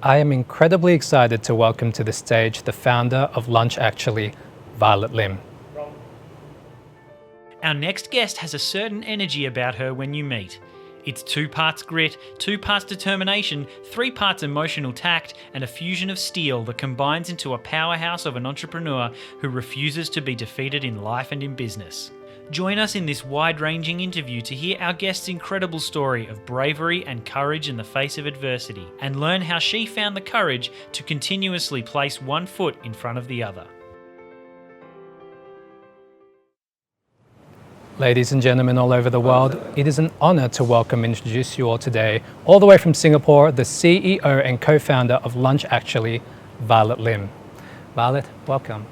I am incredibly excited to welcome to the stage the founder of Lunch Actually, Violet Lim. Our next guest has a certain energy about her when you meet. It's 2 parts grit, 2 parts determination, 3 parts emotional tact, and a fusion of steel that combines into a powerhouse of an entrepreneur who refuses to be defeated in life and in business. Join us in this wide-ranging interview to hear our guest's incredible story of bravery and courage in the face of adversity, and learn how she found the courage to continuously place one foot in front of the other. Ladies and gentlemen all over the world, it is an honor to welcome and introduce you all today, all the way from Singapore, the CEO and co-founder of Lunch Actually, Violet Lim. Violet, welcome.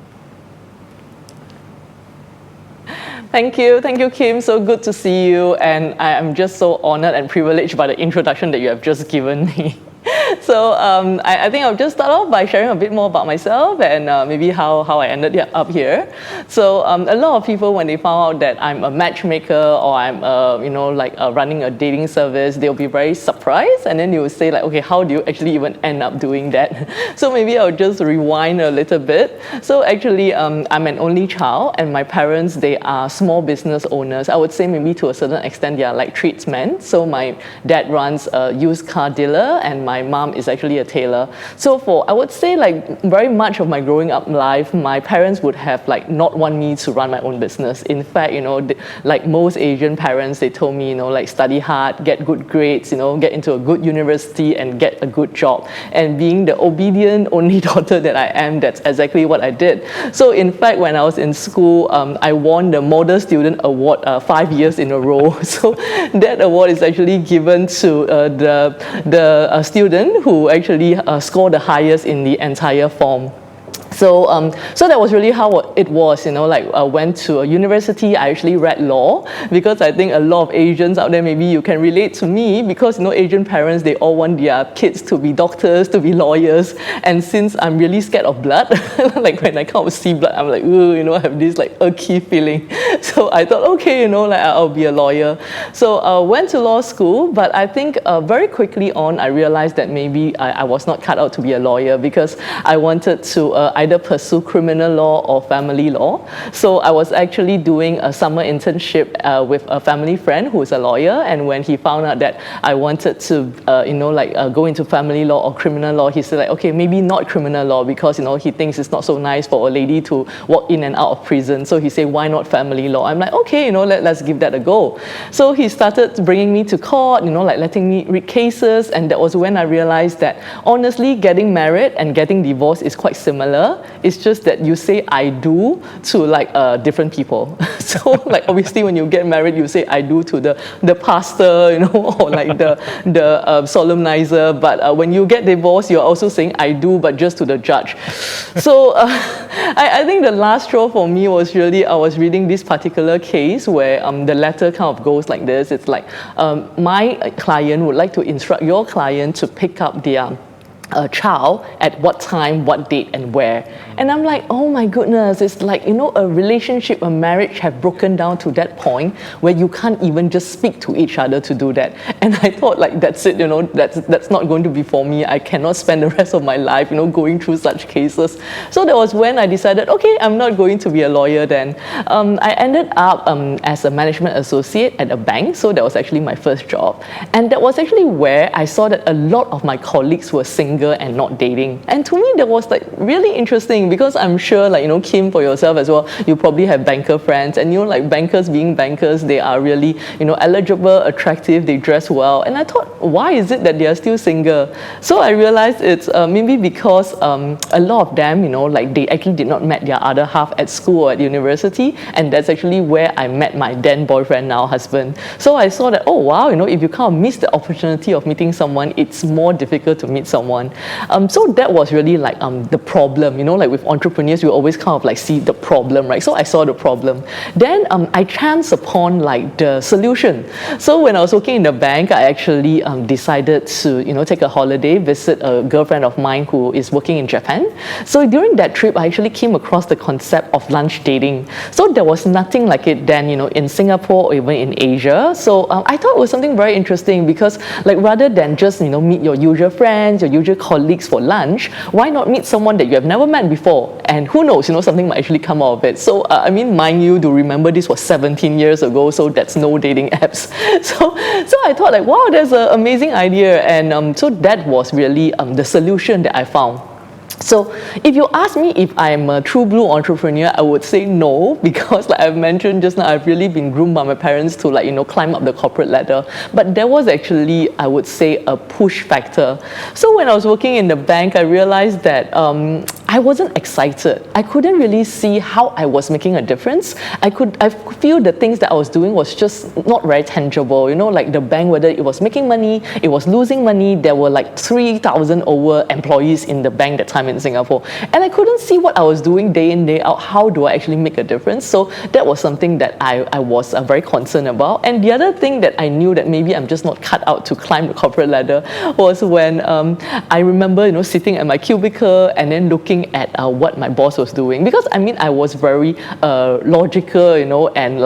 Thank you, Kym. So good to see you, and I am just so honored and privileged by the introduction that you have just given me. So I think I'll just start off by sharing a bit more about myself and maybe how I ended up here. So a lot of people, when they found out that I'm a matchmaker or I'm running a dating service, they'll be very surprised, and then they will say like, okay, how do you actually even end up doing that? So maybe I'll just rewind a little bit. So actually, I'm an only child, and my parents, they are small business owners. I would say maybe to a certain extent they are like tradesmen. So my dad runs a used car dealer, and my mom is actually a tailor. So I would say like very much of my growing up life, my parents would have like not want me to run my own business. In fact, like most Asian parents, they told me, like study hard, get good grades, get into a good university and get a good job. And being the obedient only daughter that I am, that's exactly what I did. So in fact, when I was in school, I won the Model Student Award 5 years in a row. So that award is actually given to the student who actually scored the highest in the entire form. So that was really how it was, like I went to a university, I actually read law, because I think a lot of Asians out there, maybe you can relate to me, because Asian parents, they all want their kids to be doctors, to be lawyers, and since I'm really scared of blood, like when I can't see blood, I'm like, ooh, I have this like icky feeling. So I thought, okay, like I'll be a lawyer. So I went to law school, but I think very quickly on, I realized that maybe I was not cut out to be a lawyer, because I wanted to either pursue criminal law or family law. So I was actually doing a summer internship with a family friend who is a lawyer, and when he found out that I wanted to go into family law or criminal law, he said like, okay, maybe not criminal law, because he thinks it's not so nice for a lady to walk in and out of prison. So he said, why not family law? I'm like, okay, let's give that a go. So he started bringing me to court, like letting me read cases, and that was when I realized that honestly, getting married and getting divorced is quite similar. It's just that you say I do to like different people. So like obviously when you get married, you say I do to the pastor, or like the solemnizer. But when you get divorced, you're also saying I do, but just to the judge. So I think the last straw for me was really, I was reading this particular case where the letter kind of goes like this. It's like, my client would like to instruct your client to pick up their child at what time, what date, and where. And I'm like, oh my goodness, it's like, a relationship, a marriage have broken down to that point where you can't even just speak to each other to do that. And I thought like, that's it, that's not going to be for me. I cannot spend the rest of my life, going through such cases. So that was when I decided, okay, I'm not going to be a lawyer then. I ended up as a management associate at a bank. So that was actually my first job. And that was actually where I saw that a lot of my colleagues were single and not dating. And to me, that was like really interesting, because I'm sure like, Kym, for yourself as well, you probably have banker friends, and like bankers being bankers, they are really, eligible, attractive, they dress well. And I thought, why is it that they are still single? So I realized it's maybe because a lot of them, like they actually did not met their other half at school or at university, and that's actually where I met my then boyfriend, now husband. So I saw that, oh wow, if you kind of miss the opportunity of meeting someone, it's more difficult to meet someone. So that was really like the problem, like with entrepreneurs, you always kind of like see the problem, right? So I saw the problem. Then I chanced upon like the solution. So when I was working in the bank, I actually decided to, take a holiday, visit a girlfriend of mine who is working in Japan. So during that trip, I actually came across the concept of lunch dating. So there was nothing like it then, in Singapore or even in Asia. So I thought it was something very interesting, because like rather than just, meet your usual friends, your usual colleagues for lunch, why not meet someone that you have never met before? And who knows, something might actually come out of it. So, mind you, to remember this was 17 years ago, so that's no dating apps. So I thought like, wow, that's an amazing idea. And so that was really the solution that I found. So if you ask me if I'm a true blue entrepreneur, I would say no, because like I've mentioned just now, I've really been groomed by my parents to climb up the corporate ladder. But there was actually, I would say, a push factor. So when I was working in the bank, I realized that I wasn't excited. I couldn't really see how I was making a difference. I feel the things that I was doing was just not very tangible. Like the bank, whether it was making money, it was losing money. There were like 3,000 over employees in the bank that time in Singapore. And I couldn't see what I was doing day in, day out. How do I actually make a difference? So that was something that I was very concerned about. And the other thing that I knew that maybe I'm just not cut out to climb the corporate ladder was when I remember, sitting at my cubicle and then looking at what my boss was doing. Because I was very logical, and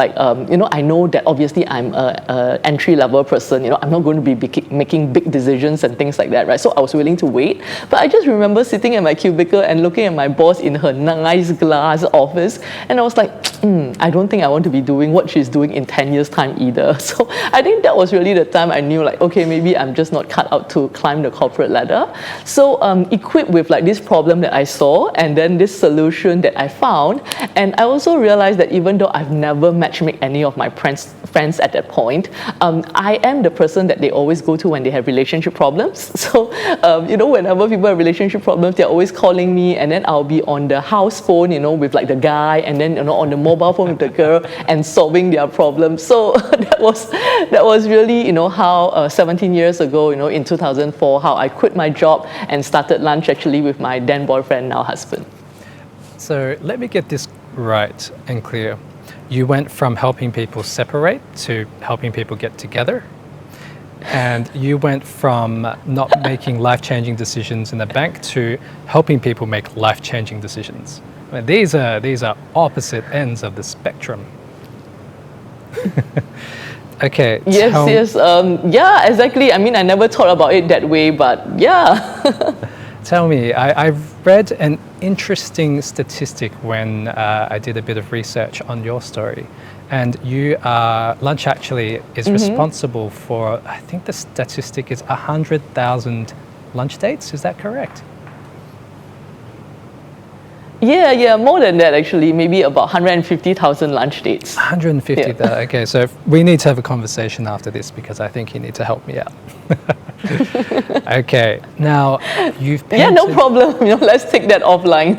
I know that obviously I'm an entry-level person. I'm not going to be making big decisions and things like that, right? So I was willing to wait. But I just remember sitting at my cubicle and looking at my boss in her nice glass office, and I was like, I don't think I want to be doing what she's doing in 10 years' time either. So I think that was really the time I knew okay, maybe I'm just not cut out to climb the corporate ladder. So equipped with this problem that I saw and then this solution that I found, and I also realized that even though I've never matchmade any of my friends at that point, I am the person that they always go to when they have relationship problems. So whenever people have relationship problems, they're always calling me, and then I'll be on the house phone, with the guy, and then on the mobile phone with the girl, and solving their problems. So that was really how 17 years ago, in 2004, how I quit my job and started Lunch actually with my then boyfriend, now husband. So let me get this right and clear. You went from helping people separate to helping people get together. And you went from not making life-changing decisions in the bank to helping people make life-changing decisions. These are opposite ends of the spectrum. Okay. Yes. Yeah, exactly. I never thought about it that way, but yeah. Tell me, I've read an interesting statistic when I did a bit of research on your story. And Lunch actually is responsible for, I think the statistic is 100,000 lunch dates. Is that correct? Yeah, more than that actually, maybe about 150,000 lunch dates. 150,000, yeah. Okay, so we need to have a conversation after this because I think you need to help me out. Okay, now you've painted... Yeah, no problem, let's take that offline.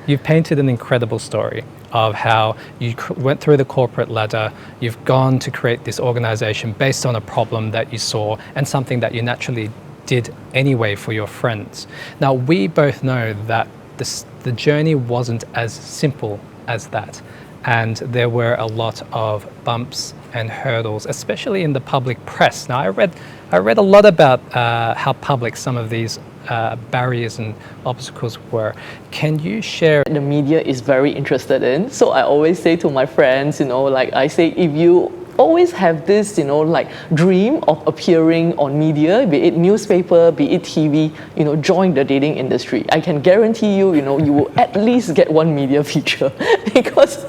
You've painted an incredible story of how you went through the corporate ladder, you've gone to create this organization based on a problem that you saw and something that you naturally did anyway for your friends. Now, we both know that the journey wasn't as simple as that, and there were a lot of bumps and hurdles, especially in the public press. Now, I read a lot about how public some of these barriers and obstacles were. Can you share? The media is very interested in. So I always say to my friends, I say, if you always have this, dream of appearing on media, be it newspaper, be it TV, join the dating industry. I can guarantee you, you will at least get one media feature because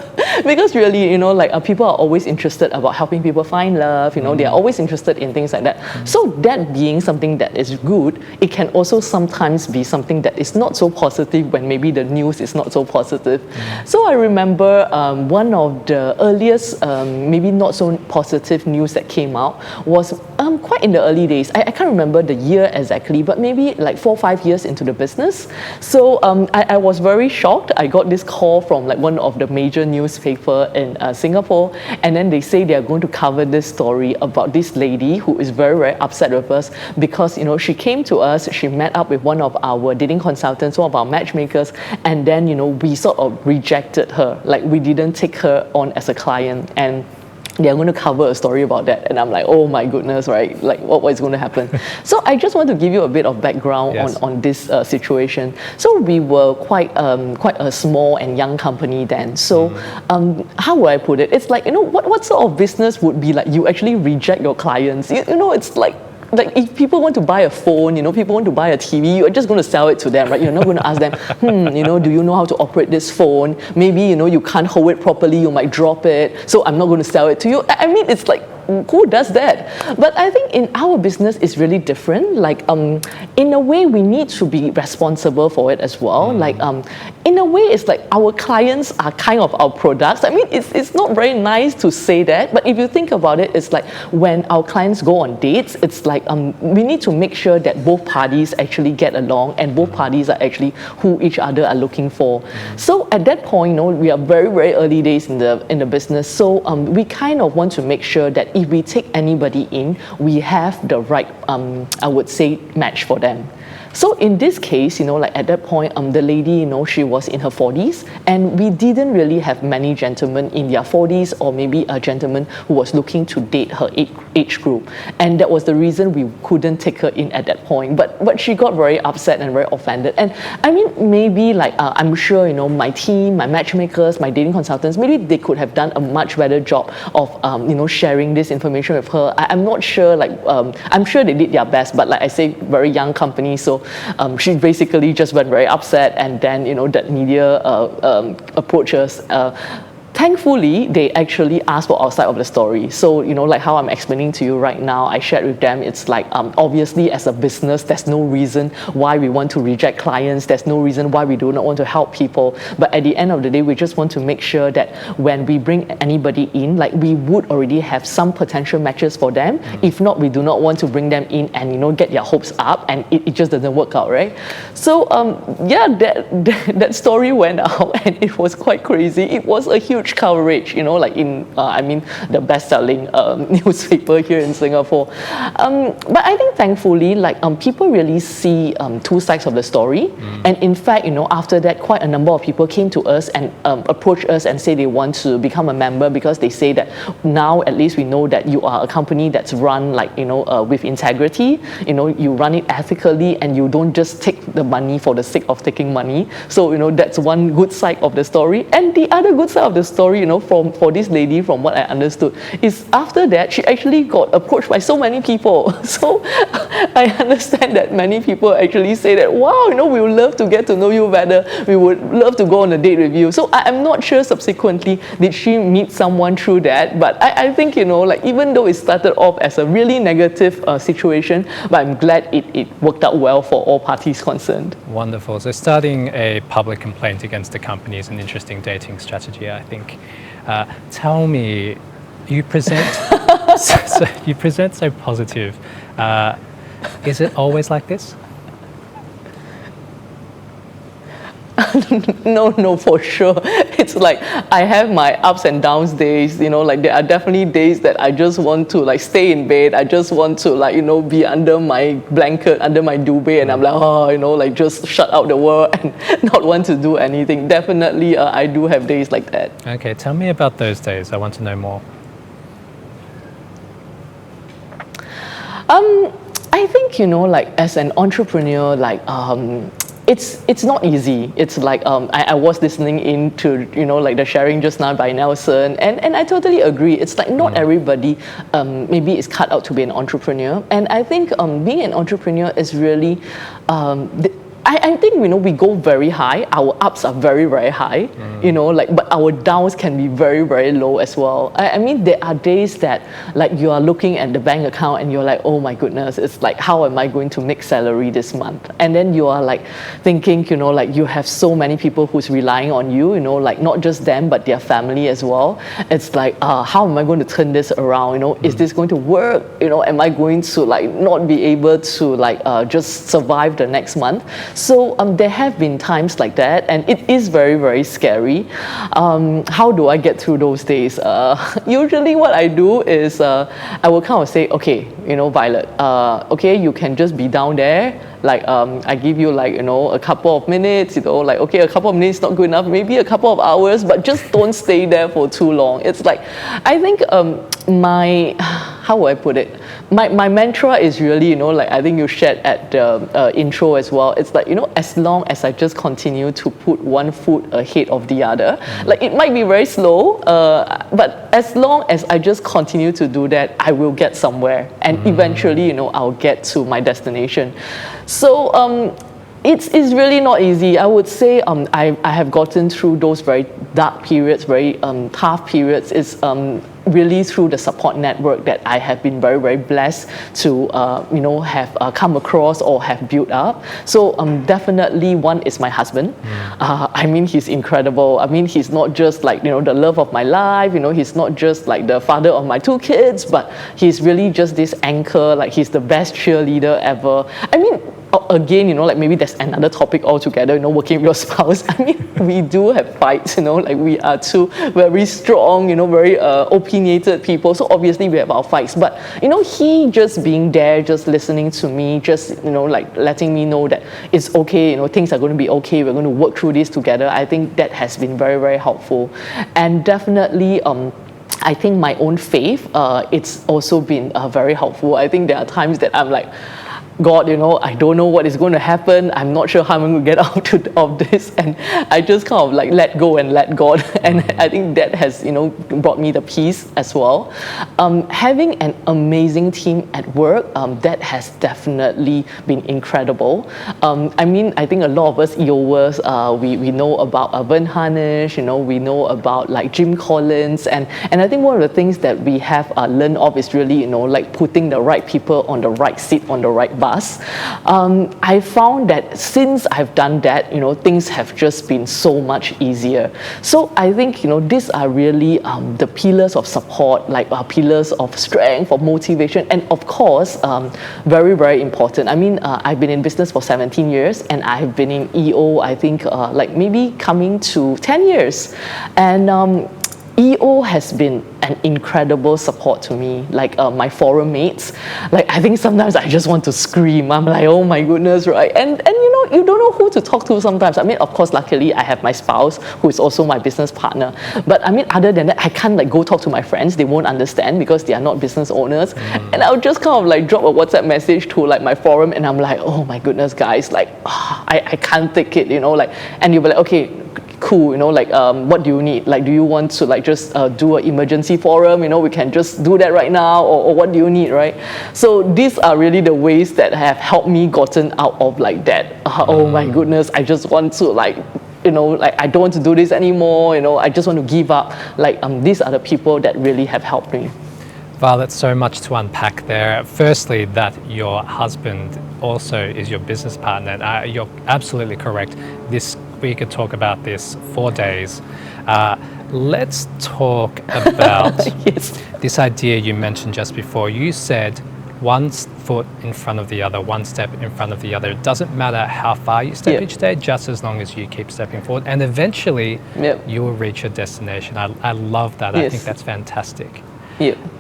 really, people are always interested about helping people find love. They are always interested in things like that. So that being something that is good, it can also sometimes be something that is not so positive when maybe the news is not so positive. So I remember one of the earliest, maybe not so positive news that came out was quite in the early days. I can't remember the year exactly, but maybe like 4 or 5 years into the business. So I was very shocked. I got this call from one of the major newspaper in Singapore, and then they say they are going to cover this story about this lady who is very, very upset with us because she came to us, she met up with one of our dating consultants, one of our matchmakers, and then we sort of rejected her. We didn't take her on as a client, and they're going to cover a story about that. And I'm like, oh my goodness, right? What is going to happen? So I just want to give you a bit of background on this situation. So we were quite a small and young company then. So how would I put it? It's what sort of business would be you actually reject your clients? It's like if people want to buy a phone, people want to buy a TV, you're just going to sell it to them, right? You're not going to ask them, do you know how to operate this phone? Maybe, you can't hold it properly, you might drop it, so I'm not going to sell it to you. I mean, it's like, who does that? But I think in our business, it's really different. Like, in a way, we need to be responsible for it as well. Like, in a way, it's like our clients are kind of our products. I mean, it's not very nice to say that, but if you think about it, it's like when our clients go on dates, it's like we need to make sure that both parties actually get along and both parties are actually who each other are looking for. So at that point, we are very, very early days in the business. So we kind of want to make sure that if we take anybody in, we have the right, I would say, match for them. So in this case, like at that point, the lady, she was in her 40s, and we didn't really have many gentlemen in their 40s, or maybe a gentleman who was looking to date her age group. And that was the reason we couldn't take her in at that point. But she got very upset and very offended. And I mean, maybe like, I'm sure, my team, my matchmakers, my dating consultants, maybe they could have done a much better job of, sharing this information with her. I'm not sure, like, I'm sure they did their best, but like I say, very young company, so she basically just went very upset, and then that media approached us. Thankfully, they actually asked for our side of the story. So, like how I'm explaining to you right now, I shared with them, it's like, obviously as a business, there's no reason why we want to reject clients. There's no reason why we do not want to help people. But at the end of the day, we just want to make sure that when we bring anybody in, like we would already have some potential matches for them. If not, we do not want to bring them in and, get their hopes up, and it just doesn't work out, right? So, yeah, that story went out, and it was quite crazy. It was a huge coverage, like in, the best-selling newspaper here in Singapore. But I think thankfully, like people really see two sides of the story. And in fact, after that, quite a number of people came to us and approached us and say they want to become a member, because they say that now at least we know that you are a company that's run like, with integrity, you run it ethically, and you don't just take the money for the sake of taking money. So, that's one good side of the story. And the other good side of the story, for this lady, from what I understood, is after that, she actually got approached by so many people. So I understand that many people actually say that, wow, we would love to get to know you better. We would love to go on a date with you. So I'm not sure subsequently, did she meet someone through that? But I think, like even though it started off as a really negative situation, but I'm glad it worked out well for all parties concerned. Wonderful. So starting a public complaint against the company is an interesting dating strategy, I think. Tell me, you present you present so positive. Is it always like this? No, for sure. It's like I have my ups and downs days, like there are definitely days that I just want to like stay in bed. I just want to like, be under my blanket, under my duvet, and I'm like, like just shut out the world and not want to do anything. Definitely, I do have days like that. Okay, tell me about those days. I want to know more. I think, like as an entrepreneur, like, it's not easy. It's like I was listening into like the sharing just now by Nelson, and I totally agree. It's like not everybody maybe is cut out to be an entrepreneur, and I think being an entrepreneur is really I think we go very high. Our ups are very, very high, but our downs can be very, very low as well. I mean, there are days that like you are looking at the bank account and you're like, oh my goodness, it's like, how am I going to make salary this month? And then you are like thinking, like you have so many people who's relying on you, like not just them, but their family as well. It's like, how am I going to turn this around? Is this going to work? Am I going to like not be able to like just survive the next month? So there have been times like that, and it is very, very scary. How do I get through those days? Usually what I do is I will kind of say, okay, Violet, okay, you can just be down there. Like I give you like, a couple of minutes, like, okay, a couple of minutes not good enough, maybe a couple of hours, but just don't stay there for too long. It's like, I think my how would I put it? My mantra is really, you know, like I think you shared at the intro as well. It's like, you know, as long as I just continue to put one foot ahead of the other, like it might be very slow, but as long as I just continue to do that, I will get somewhere, and eventually, you know, I'll get to my destination. So it's really not easy. I would say I have gotten through those very dark periods, very tough periods. It's really through the support network that I have been very, very blessed to you know, have come across or have built up. So definitely one is my husband. I mean, he's incredible. I mean, he's not just like, you know, the love of my life, you know, he's not just like the father of my 2 kids, but he's really just this anchor, like he's the best cheerleader ever. I mean, again, you know, like maybe that's another topic altogether, you know, working with your spouse. I mean, we do have fights, you know, like we are 2 very strong, you know, very opinionated people. So obviously we have our fights, but, you know, he just being there, just listening to me, just, you know, like letting me know that it's okay, you know, things are going to be okay, we're going to work through this together. I think that has been very, very helpful. And definitely, I think my own faith, it's also been very helpful. I think there are times that I'm like, God, you know, I don't know what is going to happen. I'm not sure how I'm going to get out of this. And I just kind of like let go and let God. And I think that has, you know, brought me the peace as well. Having an amazing team at work, that has definitely been incredible. I mean, I think a lot of us EOers, we know about Vern Harnish, you know, we know about like Jim Collins. And I think one of the things that we have learned of is really, you know, like putting the right people on the right seat, on the right bus. I found that since I've done that, you know, things have just been so much easier. So I think, you know, these are really the pillars of support, like pillars of strength, of motivation, and of course, very, very important. I mean, I've been in business for 17 years, and I've been in EO, I think, like maybe coming to 10 years. And EO has been an incredible support to me, like my forum mates. Like, I think sometimes I just want to scream. I'm like, oh my goodness, right? And you know, you don't know who to talk to sometimes. I mean, of course, luckily, I have my spouse, who is also my business partner. But I mean, other than that, I can't like go talk to my friends. They won't understand because they are not business owners. And I'll just kind of like drop a WhatsApp message to like my forum, and I'm like, oh my goodness, guys, like, I can't take it, you know, like, and you'll be like, okay, cool, you know, like, what do you need? Like, do you want to like just do an emergency forum? You know, we can just do that right now, or what do you need, right? So these are really the ways that have helped me gotten out of like that. Oh my goodness, I just want to like, you know, like I don't want to do this anymore. You know, I just want to give up. Like, these are the people that really have helped me. Violet, so much to unpack there. Firstly, that your husband also is your business partner. You're absolutely correct. We could talk about this for days. Let's talk about Yes. this idea you mentioned just before. You said one foot in front of the other, one step in front of the other. It doesn't matter how far you step each day, just as long as you keep stepping forward. And eventually, you will reach your destination. I love that. I think that's fantastic.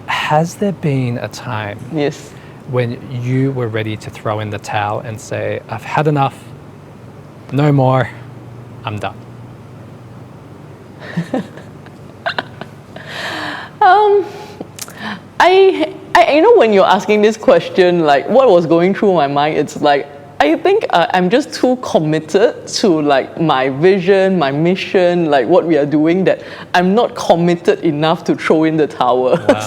Has there been a time when you were ready to throw in the towel and say, I've had enough, no more, I'm done? I you know, when you're asking this question, like what was going through my mind, it's like, I think I'm just too committed to like my vision, my mission, like what we are doing, that I'm not committed enough to throw in the towel. Wow.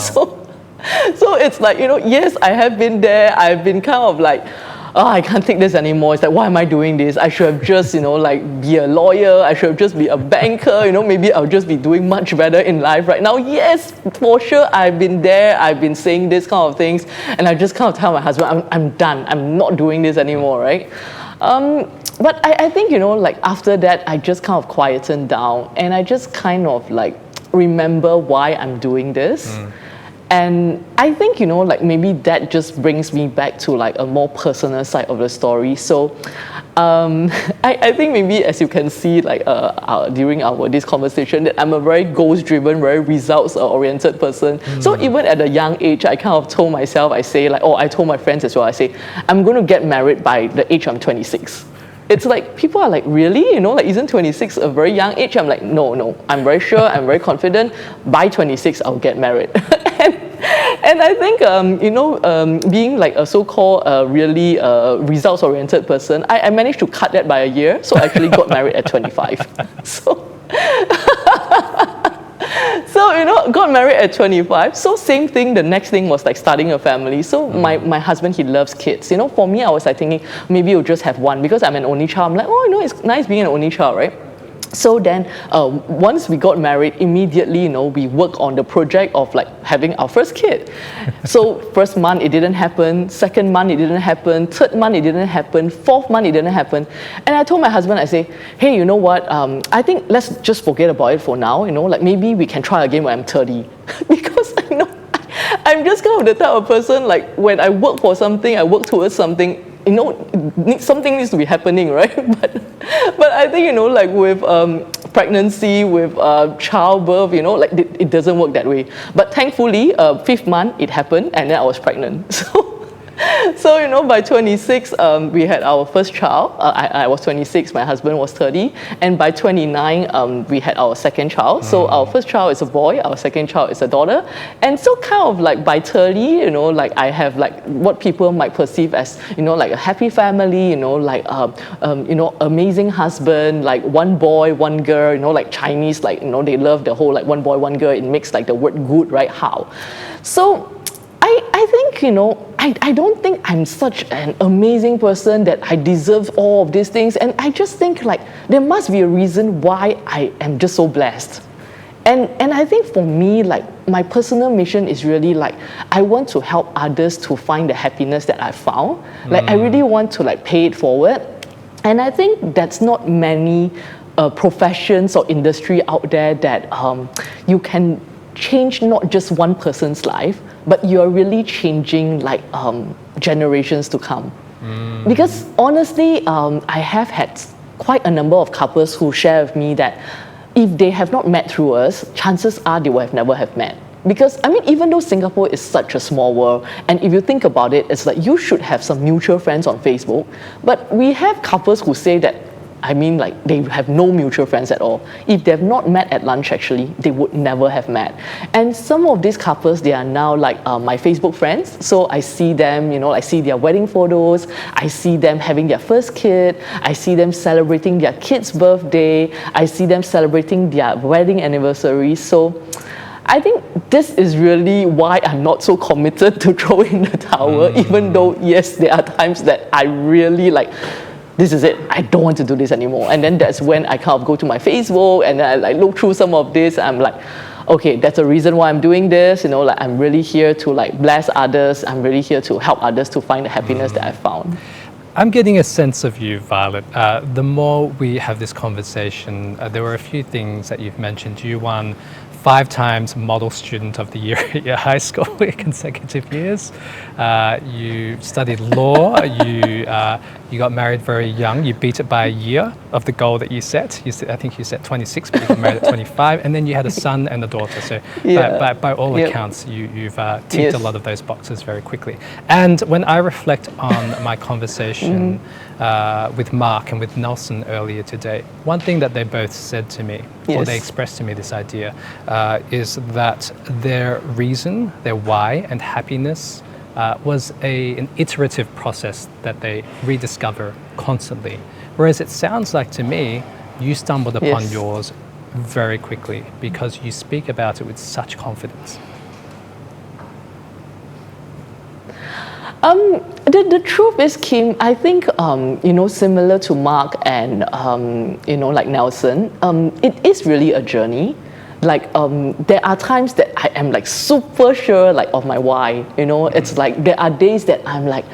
So it's like, you know, yes, I have been there. I've been kind of like, oh, I can't take this anymore. It's like, why am I doing this? I should have just, you know, like be a lawyer. I should have just be a banker. You know, maybe I'll just be doing much better in life right now. Yes, for sure, I've been there. I've been saying this kind of things. And I just kind of tell my husband, I'm done. I'm not doing this anymore, right? But I think, you know, like after that, I just kind of quietened down. And I just kind of like remember why I'm doing this. And I think, you know, like maybe that just brings me back to like a more personal side of the story. So I think maybe, as you can see, like during this conversation, that I'm a very goals-driven, very results-oriented person. So even at a young age, I kind of told myself, I say like, I told my friends as well, I say, I'm going to get married by the age I'm 26. It's like, people are like, really? You know, like, isn't 26 a very young age? I'm like, no, I'm very sure, I'm very confident. By 26, I'll get married. And I think, being like a so-called really results-oriented person, I managed to cut that by a year. So I actually got married at 25. So, got married at 25. So same thing, the next thing was like starting a family. So my husband, he loves kids. For me, I was like thinking, maybe you'll just have one because I'm an only child. I'm like, it's nice being an only child, right? So then, once we got married, immediately, we worked on the project of like having our first kid. So first month, it didn't happen. Second month, it didn't happen. Third month, it didn't happen. Fourth month, it didn't happen. And I told my husband, I say, hey, you know what? I think let's just forget about it for now. Like maybe we can try again when I'm 30. Because I'm just kind of the type of person, like when I work for something, I work towards something, something needs to be happening, right? But I think, like with pregnancy, with childbirth, like it doesn't work that way. But thankfully, fifth month, it happened, and then I was pregnant. So, by 26, we had our first child. I was 26, my husband was 30. And by 29, we had our second child. So our first child is a boy, our second child is a daughter. And so kind of like by 30, like I have like what people might perceive as, like a happy family, like, amazing husband, like one boy, one girl, like Chinese, like, they love the whole like one boy, one girl. It makes like the word good, right? How? So I think, I don't think I'm such an amazing person that I deserve all of these things. And I just think like there must be a reason why I am just so blessed. And I think for me, like my personal mission is really like, I want to help others to find the happiness that I found. Like I really want to like pay it forward. And I think that's not many professions or industry out there that you can change not just one person's life, but you're really changing like generations to come. Because honestly, I have had quite a number of couples who share with me that if they have not met through us, chances are they will have never have met. Because, even though Singapore is such a small world, and if you think about it, it's like you should have some mutual friends on Facebook, but we have couples who say that like they have no mutual friends at all. If they've not met at lunch, actually, they would never have met. And some of these couples, they are now like my Facebook friends. So I see them, I see their wedding photos. I see them having their first kid. I see them celebrating their kid's birthday. I see them celebrating their wedding anniversary. So I think this is really why I'm not so committed to throw in the towel, even though, yes, there are times that I really like, this is it, I don't want to do this anymore. And then that's when I kind of go to my Facebook and I like look through some of this. I'm like, okay, that's a reason why I'm doing this. Like I'm really here to like bless others. I'm really here to help others to find the happiness that I found. I'm getting a sense of you, Violet. The more we have this conversation, there were a few things that you've mentioned. You won 5 times Model Student of the Year at your high school in consecutive years. You studied law. You got married very young. You beat it by a year of the goal that you set. I think you set 26, but you got married at 25. And then you had a son and a daughter. So by all accounts, you've ticked a lot of those boxes very quickly. And when I reflect on my conversation with Mark and with Nelson earlier today, one thing that they both said to me, or they expressed to me this idea, is that their reason, their why and happiness was an iterative process that they rediscover constantly. Whereas it sounds like to me, you stumbled upon yours very quickly because you speak about it with such confidence. The truth is, Kym, I think, similar to Mark and, like Nelson, it is really a journey. Like, there are times that I am like super sure like of my why, it's like there are days that I'm like,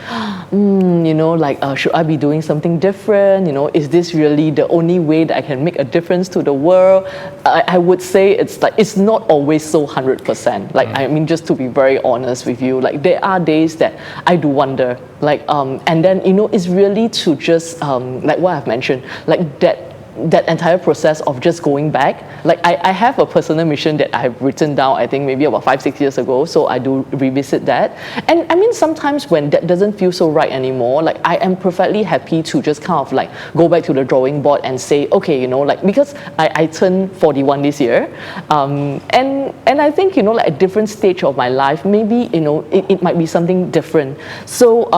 should I be doing something different? Is this really the only way that I can make a difference to the world? I would say it's like, it's not always so 100%. Like, just to be very honest with you, like there are days that I do wonder, like, and then, it's really to just, like what I've mentioned, like that that entire process of just going back, like I have a personal mission that I have written down, I think maybe about 5-6 years ago, so I do revisit that. And I mean, sometimes when that doesn't feel so right anymore, like I am perfectly happy to just kind of like go back to the drawing board and say, okay, you know, like, because I turned 41 this year, and I think, you know, like a different stage of my life, maybe, you know, it might be something different. So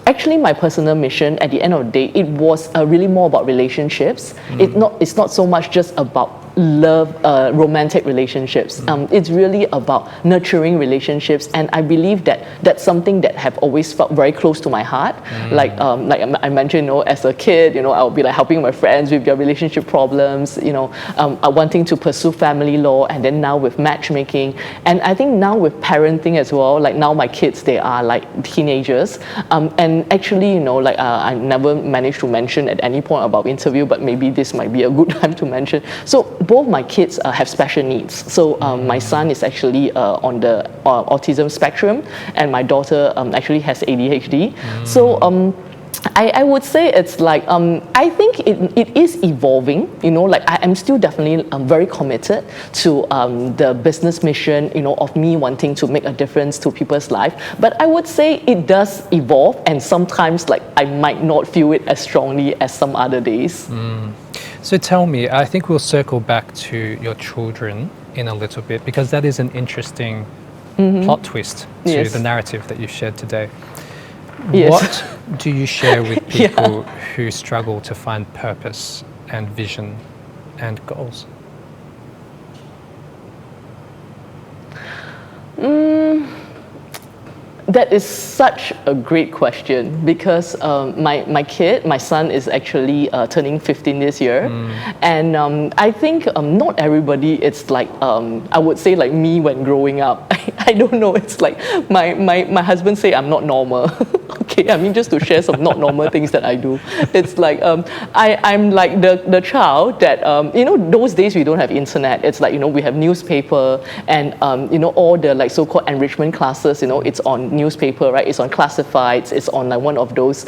actually my personal mission at the end of the day, it was really more about relationships. It's not so much just about love, romantic relationships. It's really about nurturing relationships, and I believe that that's something that have always felt very close to my heart. Like I mentioned, you know, as a kid, you know, I would be like helping my friends with their relationship problems, you know, wanting to pursue family law, and then now with matchmaking, and I think now with parenting as well. Like now my kids, they are like teenagers, and actually, you know, like I never managed to mention at any point about interview, but maybe this might be a good time to mention. So both my kids have special needs. So my son is actually on the autism spectrum, and my daughter actually has ADHD. So I would say it's like, I think it is evolving, you know, like I am still definitely very committed to the business mission, you know, of me wanting to make a difference to people's life. But I would say it does evolve, and sometimes like I might not feel it as strongly as some other days. So tell me, I think we'll circle back to your children in a little bit, because that is an interesting plot twist to the narrative that you've shared today. Yes. What do you share with people who struggle to find purpose and vision and goals? That is such a great question, because my son is actually turning 15 this year, and I think not everybody, it's like, I would say like me when growing up, I don't know, it's like my husband say I'm not normal. Okay, I mean, just to share some not normal things that I do. It's like, I'm like the child that, you know, those days we don't have internet. It's like, you know, we have newspaper, and, you know, all the like so-called enrichment classes, you know, it's on newspaper, right? It's on classifieds, it's on like one of those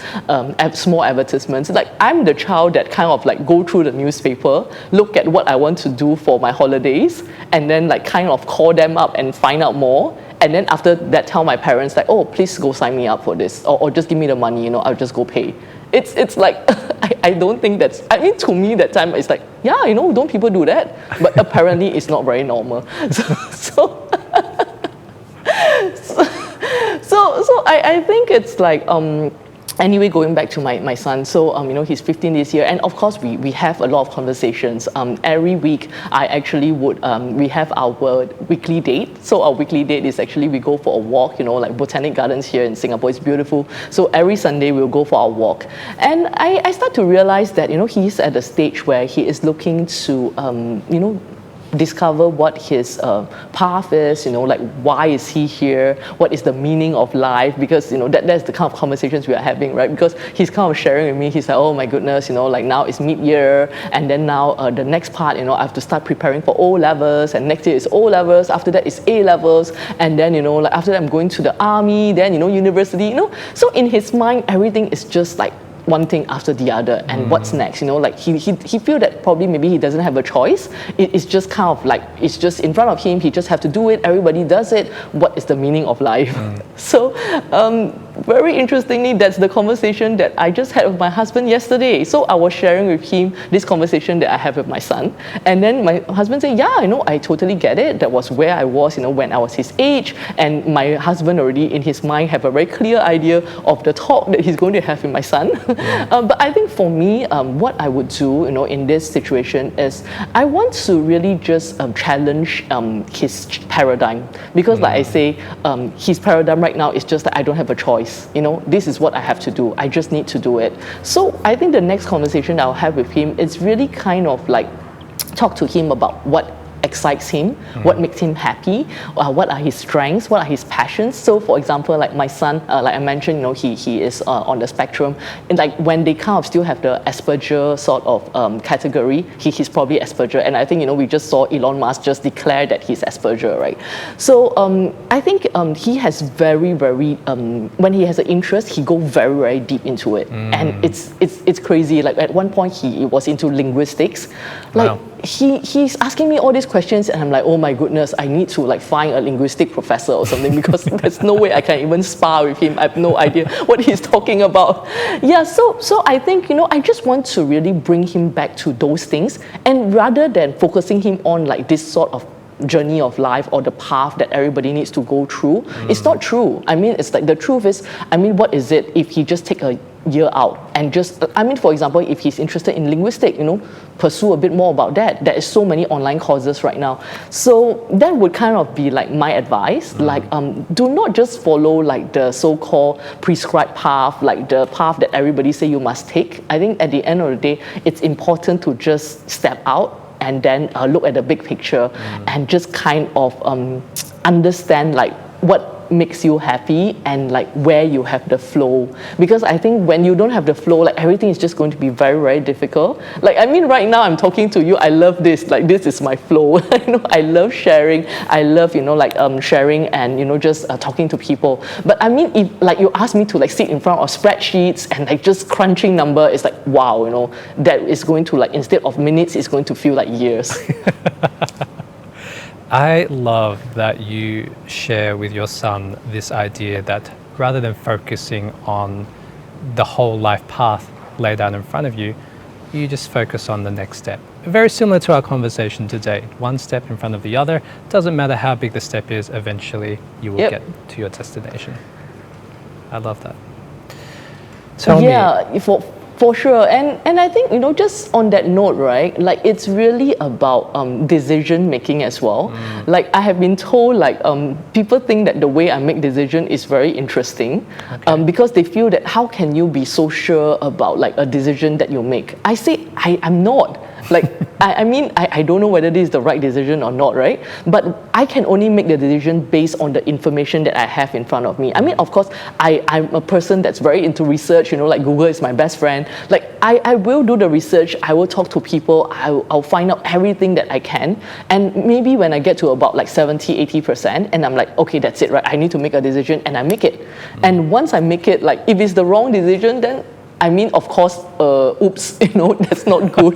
small advertisements. Like I'm the child that kind of like go through the newspaper, look at what I want to do for my holidays, and then like kind of call them up and find out more. And then after that, tell my parents like, oh, please go sign me up for this, or just give me the money, you know, I'll just go pay. It's like, I don't think that's, I mean, to me that time it's like, yeah, you know, don't people do that? But apparently it's not very normal. So I think it's like, anyway, going back to my son, so you know, he's 15 this year, and of course we have a lot of conversations. Every week I actually would, we have our weekly date. So our weekly date is actually we go for a walk, you know, like Botanic Gardens here in Singapore, it's beautiful. So every Sunday we'll go for our walk. And I start to realize that, you know, he's at a stage where he is looking to, you know, discover what his path is, you know, like why is he here, what is the meaning of life, because, you know, that's the kind of conversations we are having, right? Because he's kind of sharing with me, he's like, oh my goodness, you know, like now it's mid-year, and then now the next part, you know, I have to start preparing for O-levels, and next year is O-levels, after that is A-levels, and then, you know, like after that I'm going to the army, then, you know, university, you know. So in his mind, everything is just like one thing after the other, and what's next, you know, like he feel that probably maybe he doesn't have a choice. It's just kind of like, it's just in front of him, he just have to do it, everybody does it, what is the meaning of life? So very interestingly, that's the conversation that I just had with my husband yesterday. So I was sharing with him this conversation that I have with my son, and then my husband said, yeah, you know, I totally get it, that was where I was, you know, when I was his age, and my husband already in his mind have a very clear idea of the talk that he's going to have with my son. But I think for me, what I would do, you know, in this situation is I want to really just challenge his paradigm, because like I say, his paradigm right now is just that I don't have a choice. You know, this is what I have to do. I just need to do it. So I think the next conversation I'll have with him is really kind of like talk to him about what excites him, what makes him happy, what are his strengths, what are his passions. So for example, like my son, like I mentioned, he is on the spectrum, and like when they kind of still have the Asperger sort of category, he's probably Asperger, and I think we just saw Elon Musk just declare that he's Asperger, right? So I think he has very when he has an interest, he go very deep into it, and it's crazy. Like at one point he was into linguistics, like. Wow. He's asking me all these questions, and I'm like, oh my goodness, I need to like find a linguistic professor or something, because there's no way I can even spar with him. I have no idea what he's talking about. Yeah, so I think I just want to really bring him back to those things, and rather than focusing him on like this sort of journey of life or the path that everybody needs to go through, it's not true. I mean, it's like the truth is, what is it if he just take a year out and just, for example, if he's interested in linguistics, pursue a bit more about that. There is so many online courses right now. So that would kind of be like my advice. Like, do not just follow like the so-called prescribed path, like the path that everybody say you must take. I think at the end of the day, it's important to just step out and then look at the big picture and just kind of understand like what makes you happy and like where you have the flow. Because I think when you don't have the flow, like everything is just going to be very difficult. Like right now I'm talking to you, I love this, like this is my flow. I love sharing, I love sharing and just talking to people. But if like you ask me to like sit in front of spreadsheets and like just crunching number, it's like wow, that is going to like, instead of minutes, it's going to feel like years. I love that you share with your son this idea that rather than focusing on the whole life path laid out in front of you, you just focus on the next step. Very similar to our conversation today. One step in front of the other. Doesn't matter how big the step is, eventually you will get to your destination. I love that. Tell me. For sure, and I think just on that note, right? Like it's really about decision making as well. Like I have been told, like people think that the way I make decision is very interesting, because they feel that how can you be so sure about like a decision that you make? I say I'm not. Like I don't know whether this is the right decision or not, right? But I can only make the decision based on the information that I have in front of me. Of course, I'm a person that's very into research, like Google is my best friend. Like I will do the research, I will talk to people, I'll find out everything that I can. And maybe when I get to about like 70-80%, and I'm like, okay, that's it, right? I need to make a decision, and I make it. And once I make it, like if it's the wrong decision, then of course, oops, that's not good.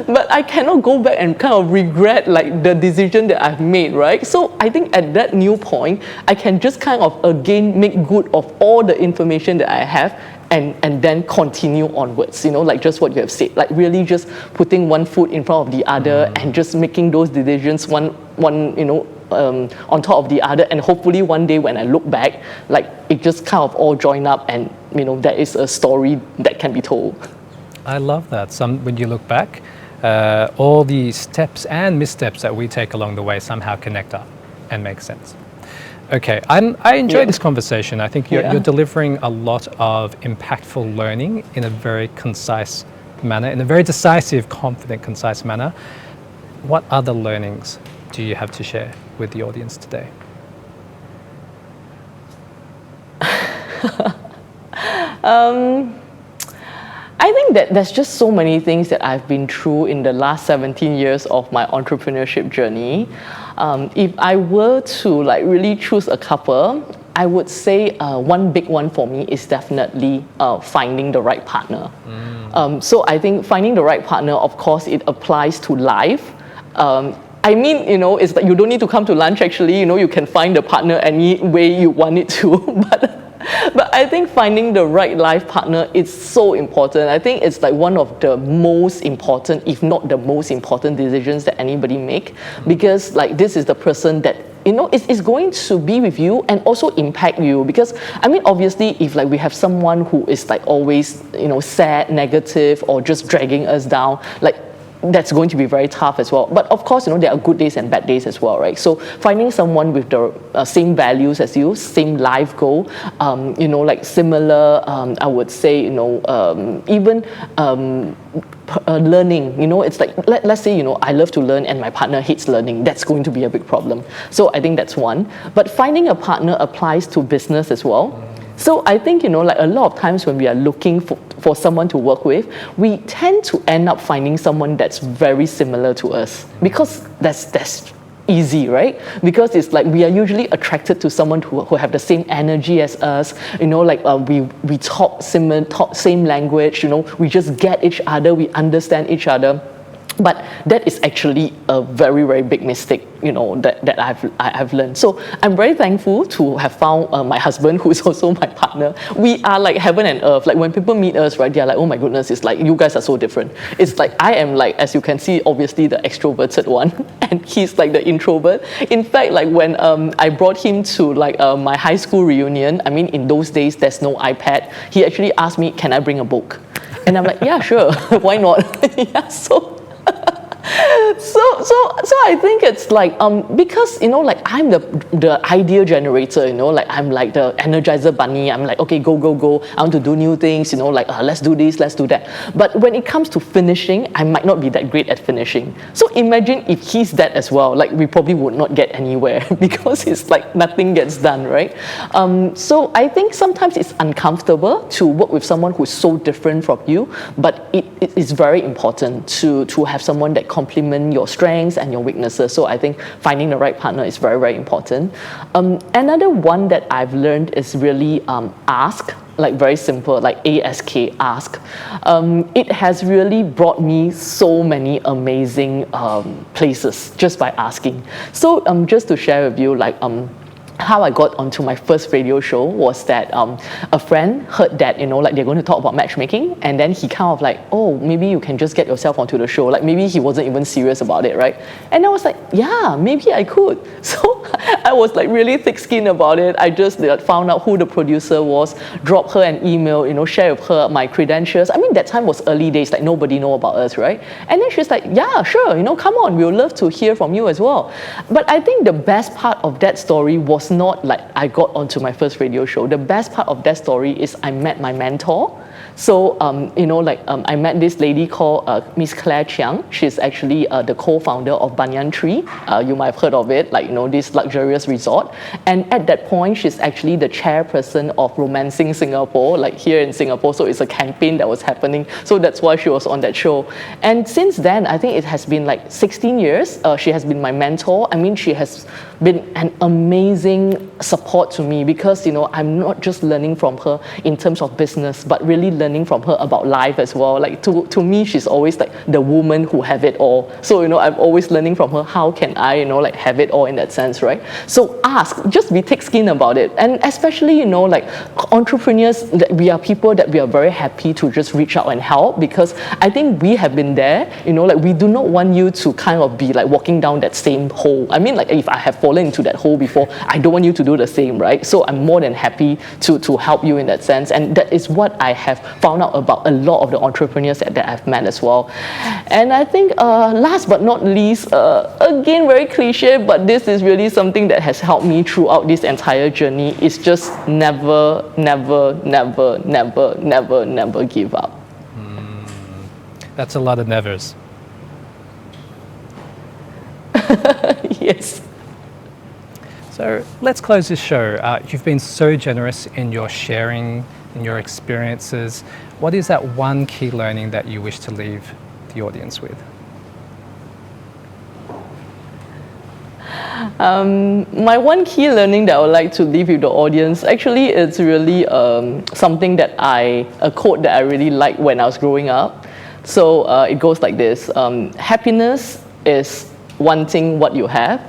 But I cannot go back and kind of regret like the decision that I've made, right? So I think at that new point, I can just kind of again make good of all the information that I have, and then continue onwards, like just what you have said, like really just putting one foot in front of the other and just making those decisions one on top of the other, and hopefully one day when I look back, like it just kind of all join up, and there is a story that can be told. I love that. When you look back, all the steps and missteps that we take along the way somehow connect up and make sense. Okay, I enjoyed this conversation. I think you're delivering a lot of impactful learning in a very concise manner, in a very decisive, confident, concise manner. What other learnings do you have to share with the audience today? I think that there's just so many things that I've been through in the last 17 years of my entrepreneurship journey. If I were to like really choose a couple, I would say one big one for me is definitely finding the right partner. So I think finding the right partner, of course, it applies to life. It's like you don't need to come to lunch actually, you can find the partner any way you want it to. But I think finding the right life partner is so important. I think it's like one of the most important, if not the most important decisions that anybody make, because like this is the person that is going to be with you and also impact you. Because obviously if like we have someone who is like always sad, negative, or just dragging us down, like that's going to be very tough as well. But of course, there are good days and bad days as well, right? So finding someone with the same values as you, same life goal, like similar, I would say, even learning, it's like, let's say, I love to learn and my partner hates learning. That's going to be a big problem. So I think that's one. But finding a partner applies to business as well. So I think, like a lot of times when we are looking for someone to work with, we tend to end up finding someone that's very similar to us, because that's easy, right? Because it's like we are usually attracted to someone who have the same energy as us, we talk same language, we just get each other, we understand each other. But that is actually a very, very big mistake, that I've learned. So I'm very thankful to have found my husband, who is also my partner. We are like heaven and earth. Like when people meet us, right, they're like, oh my goodness, it's like, you guys are so different. It's like, I am like, as you can see, obviously the extroverted one, and he's like the introvert. In fact, like when I brought him to like my high school reunion, I mean, in those days, there's no iPad. He actually asked me, can I bring a book? And I'm like, yeah, sure, why not? Yeah, So I think it's like because like I'm the idea generator, like I'm like the energizer bunny. I'm like, okay, go. I want to do new things, let's do this, let's do that. But when it comes to finishing, I might not be that great at finishing. So imagine if he's that as well, like we probably would not get anywhere because it's like nothing gets done, right? So I think sometimes it's uncomfortable to work with someone who's so different from you, but it is very important to have someone that complement your strengths and your weaknesses. So I think finding the right partner is very, very important. Another one that I've learned is really ask, like very simple, like ASK, ask. It has really brought me so many amazing places just by asking. So just to share with you, like how I got onto my first radio show was that a friend heard that, like they're going to talk about matchmaking, and then he kind of like, oh, maybe you can just get yourself onto the show. Like maybe he wasn't even serious about it, right? And I was like, yeah, maybe I could. So I was like really thick-skinned about it. I just found out who the producer was, dropped her an email, share with her my credentials. I mean, that time was early days, like nobody know about us, right? And then she's like, yeah, sure, come on, we'll love to hear from you as well. But I think the best part of that story was not like I got onto my first radio show. The best part of that story is I met my mentor. So, I met this lady called Miss Claire Chiang. She's actually the co-founder of Banyan Tree. You might have heard of it, like, this luxurious resort. And at that point, she's actually the chairperson of Romancing Singapore, like here in Singapore. So it's a campaign that was happening. So that's why she was on that show. And since then, I think it has been like 16 years. She has been my mentor. I mean, she has been an amazing support to me because, I'm not just learning from her in terms of business, but really learning from her about life as well. Like to me, she's always like the woman who have it all. So, I'm always learning from her, how can I, like have it all in that sense, right? So ask, just be thick-skinned about it. And especially, like entrepreneurs, we are people that we are very happy to just reach out and help because I think we have been there, like we do not want you to kind of be like walking down that same hole. I mean, like if I have fallen into that hole before, I don't want you to do the same, right? So I'm more than happy to help you in that sense. And that is what I have found out about a lot of the entrepreneurs that I've met as well. And I think last but not least, again, very cliche, but this is really something that has helped me throughout this entire journey, is just never give up. That's a lot of nevers. Yes. So let's close this show. You've been so generous in your sharing, in your experiences. What is that one key learning that you wish to leave the audience with? My one key learning that I would like to leave with the audience, actually it's really something that a quote that I really liked when I was growing up. So it goes like this: happiness is wanting what you have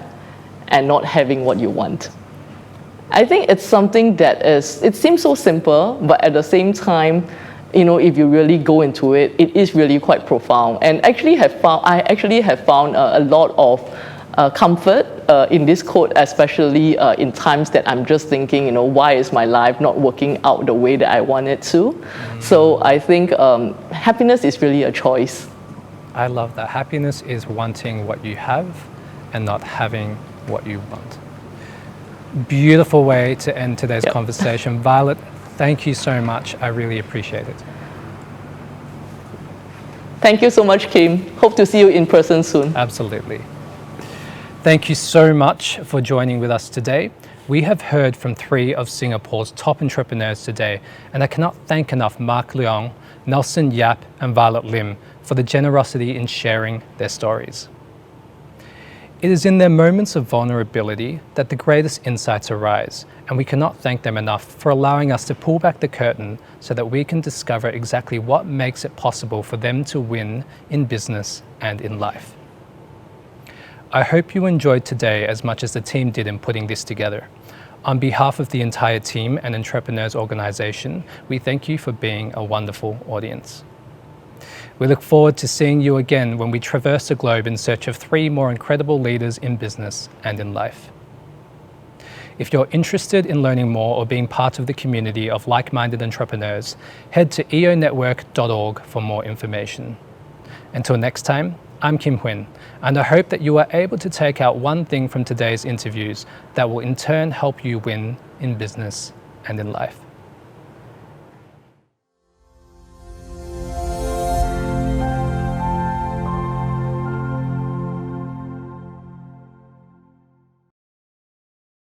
and not having what you want. I think it's something that it seems so simple, but at the same time, if you really go into it, it is really quite profound. And I actually have found a lot of comfort in this quote, especially in times that I'm just thinking, why is my life not working out the way that I want it to? So I think happiness is really a choice. I love that. Happiness is wanting what you have and not having what you want. Beautiful way to end today's conversation. Violet, thank you so much. I really appreciate it. Thank you so much, Kym. Hope to see you in person soon. Absolutely. Thank you so much for joining with us today. We have heard from 3 of Singapore's top entrepreneurs today, and I cannot thank enough Mark Leong, Nelson Yap, and Violet Lim for the generosity in sharing their stories. It is in their moments of vulnerability that the greatest insights arise, and we cannot thank them enough for allowing us to pull back the curtain so that we can discover exactly what makes it possible for them to win in business and in life. I hope you enjoyed today as much as the team did in putting this together. On behalf of the entire team and Entrepreneurs Organisation, we thank you for being a wonderful audience. We look forward to seeing you again when we traverse the globe in search of 3 more incredible leaders in business and in life. If you're interested in learning more or being part of the community of like-minded entrepreneurs, head to eonetwork.org for more information. Until next time, I'm Kym Huynh, and I hope that you are able to take out one thing from today's interviews that will in turn help you win in business and in life.